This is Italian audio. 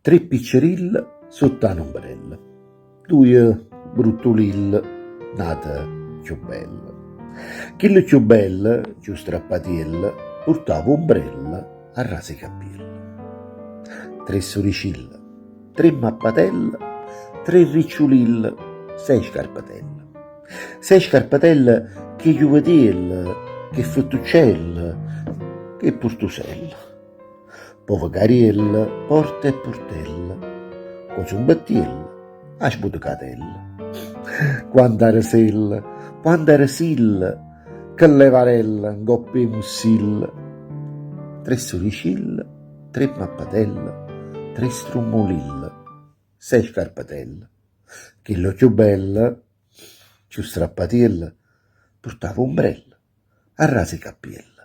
Tre piccerill sotto un'ombrella, due bruttulil nata più bella. Chi più bella, più strappatiella, portava ombrella a rasi capilla. Tre soricilla, tre mappatella, tre ricciulilla, sei scarpatella. Sei scarpatella che giuvedella, che fettuccella, che portusella. Povagariella, porta e portella, con un battiella, a sbucatella. Quando era sella, quando era silla, che levarella, ngoppe mussilla. Tre soricilla, tre mappatella, tre strummolilla, sei scarpatella. Che lo più bella, più strappatiella, portava ombrella a rasi cappiella.